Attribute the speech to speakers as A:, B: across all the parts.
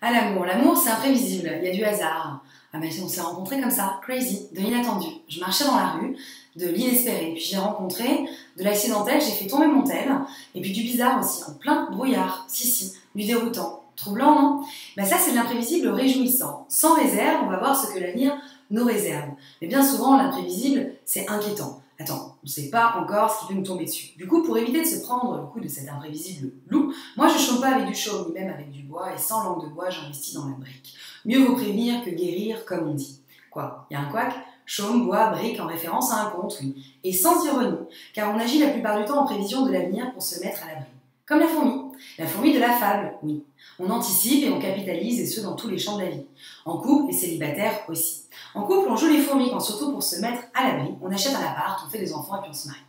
A: À l'amour c'est imprévisible, il y a du hasard. Ah mais on s'est rencontrés comme ça, crazy, de l'inattendu. Je marchais dans la rue, de l'inespéré, puis j'ai rencontré de l'accidentel, j'ai fait tomber mon tel, et puis du bizarre aussi, en plein brouillard, si, du déroutant. Troublant, non? Ben ça c'est de l'imprévisible réjouissant. Sans réserve, on va voir ce que l'avenir nous réserve. Mais bien souvent, l'imprévisible, c'est inquiétant. Attends, on ne sait pas encore ce qui peut nous tomber dessus. Du coup, pour éviter de se prendre le coup de cet imprévisible loup, moi je ne chaume pas avec du chaume, ni même avec du bois, et sans langue de bois, j'investis dans la brique. Mieux vaut prévenir que guérir, comme on dit. Quoi? Il y a un couac? Chaume, bois, brique en référence à un conte, oui. Et sans ironie, car on agit la plupart du temps en prévision de l'avenir pour se mettre à l'abri. Comme la fourmi de la fable, oui. On anticipe et on capitalise, et ce dans tous les champs de la vie. En couple et célibataire aussi. En couple, on joue les fourmis quand surtout pour se mettre à l'abri, on achète un appart, on fait des enfants et puis on se marie.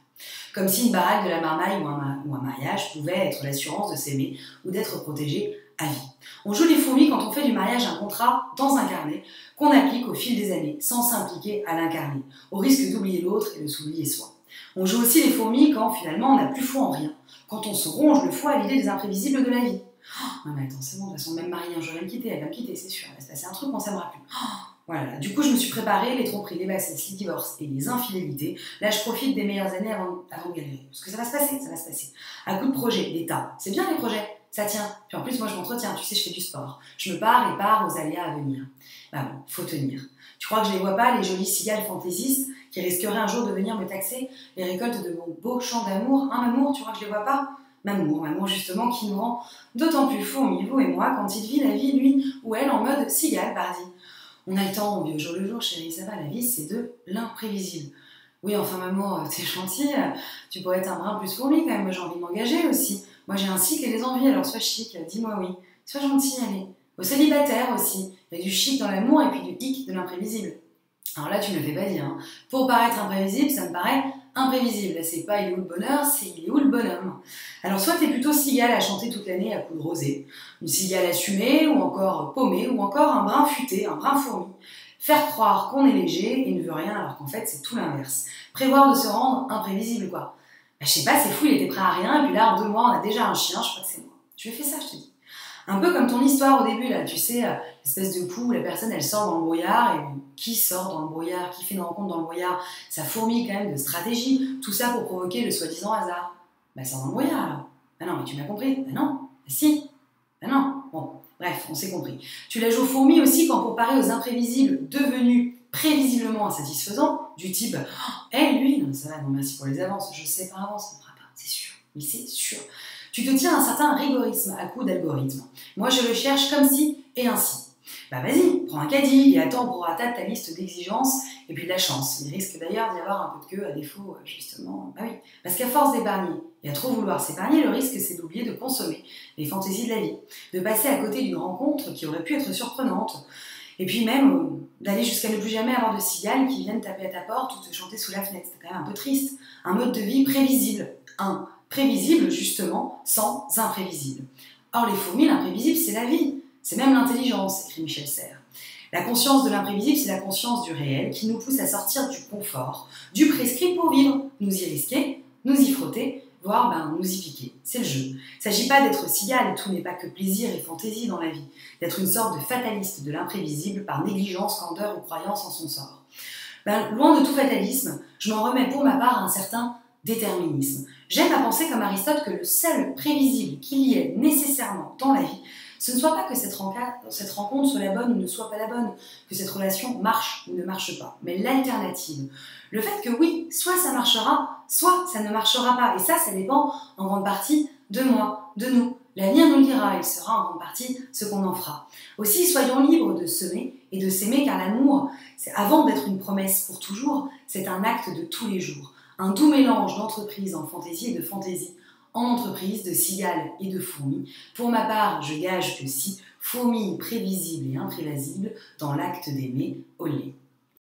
A: Comme si une baraque de la marmaille ou un mariage pouvait être l'assurance de s'aimer ou d'être protégé à vie. On joue les fourmis quand on fait du mariage un contrat dans un carnet qu'on applique au fil des années, sans s'impliquer à l'incarner, au risque d'oublier l'autre et de s'oublier soi. On joue aussi les fourmis quand finalement on n'a plus foi en rien, quand on se ronge le foie à l'idée des imprévisibles de la vie. Oh, non mais attends, c'est bon, de toute façon même Marie un jour elle va me quitter, c'est sûr, il va se passer un truc, on s'aimera plus. Voilà, du coup je me suis préparée, les tromperies, les bassesses, les divorces et les infidélités. Là je profite des meilleures années avant de galérer. Parce que ça va se passer. À coup de projets, d'état. C'est bien les projets, ça tient. Puis en plus moi je m'entretiens, tu sais je fais du sport. Je me pars et pars aux aléas à venir. Bah bon, faut tenir. Tu crois que je les vois pas, les jolies cigales fantaisistes qui risqueraient un jour de venir me taxer les récoltes de mon beau champ d'amour? Hein Mamour, tu crois que je les vois pas? Mamour justement qui nous rend d'autant plus fourmis, vous et moi, quand il vit la vie, lui ou elle, en mode cigale, pardi. On a le temps, on vit au jour le jour, chérie, ça va, la vie, c'est de l'imprévisible. Oui, enfin, maman, t'es gentille, tu pourrais être un brin plus fourmi quand même, moi j'ai envie de m'engager aussi. Moi j'ai un cycle et des envies, alors sois chic, dis-moi oui. Sois gentille, allez. Au célibataire aussi, il y a du chic dans l'amour et puis du hic de l'imprévisible. Alors là, tu me le fais pas dire. Hein. Pour paraître imprévisible, ça me paraît imprévisible. Là, c'est pas il est où le bonheur, c'est il est où le bonhomme. Alors, soit t'es plutôt cigale à chanter toute l'année à coups de rosée, une cigale assumée, ou encore paumée, ou encore un brin futé, un brin fourmi. Faire croire qu'on est léger et ne veut rien alors qu'en fait, c'est tout l'inverse. Prévoir de se rendre imprévisible, quoi. Bah, je sais pas, c'est fou, il était prêt à rien, et puis là, en 2 mois, on a déjà un chien, je crois que c'est moi. Tu lui fais ça, je te dis. Un peu comme ton histoire au début, là, tu sais, l'espèce de coup où la personne, elle sort dans le brouillard, et qui sort dans le brouillard, qui fait une rencontre dans le brouillard, ça fourmille quand même de stratégie, tout ça pour provoquer le soi-disant hasard. Bah, sort dans le brouillard, alors. Bah non, mais tu m'as compris. Bah non, bah si, bah non. Bon, bref, on s'est compris. Tu la joues fourmi aussi quand pour parer aux imprévisibles devenus prévisiblement insatisfaisants, du type « lui, non, ça va, non merci pour les avances, je sais par avance, on ne fera pas, c'est sûr, mais c'est sûr. » Tu te tiens un certain rigorisme à coup d'algorithme. Moi, je le cherche comme si et ainsi. Bah vas-y, prends un caddie et attends pour atteindre ta liste d'exigences et puis de la chance. Il risque d'ailleurs d'y avoir un peu de queue à défaut, justement. Bah oui, parce qu'à force d'épargner et à trop vouloir s'épargner, le risque c'est d'oublier de consommer les fantaisies de la vie, de passer à côté d'une rencontre qui aurait pu être surprenante, et puis même d'aller jusqu'à ne plus jamais avoir de cigales qui viennent taper à ta porte ou te chanter sous la fenêtre. C'est quand même un peu triste. Un mode de vie prévisible. Prévisible, justement, sans imprévisible. Or, les fourmis, l'imprévisible, c'est la vie. C'est même l'intelligence, écrit Michel Serres. La conscience de l'imprévisible, c'est la conscience du réel qui nous pousse à sortir du confort, du prescrit pour vivre, nous y risquer, nous y frotter, voire nous y piquer. C'est le jeu. Il ne s'agit pas d'être cigale, tout n'est pas que plaisir et fantaisie dans la vie, d'être une sorte de fataliste de l'imprévisible par négligence, candeur ou croyance en son sort. Loin de tout fatalisme, je m'en remets pour ma part à un certain déterminisme. J'aime à penser comme Aristote que le seul prévisible qu'il y ait nécessairement dans la vie, ce ne soit pas que cette rencontre soit la bonne ou ne soit pas la bonne, que cette relation marche ou ne marche pas, mais l'alternative. Le fait que oui, soit ça marchera, soit ça ne marchera pas. Et ça dépend en grande partie de moi, de nous. L'avenir nous le dira, il sera en grande partie ce qu'on en fera. Aussi, soyons libres de semer et de s'aimer, car l'amour, avant d'être une promesse pour toujours, c'est un acte de tous les jours. Un doux mélange d'entreprise en fantaisie et de fantaisie en entreprise, de cigales et de fourmis. Pour ma part, je gage que si, fourmis prévisibles et imprévisibles, dans l'acte d'aimer, olé.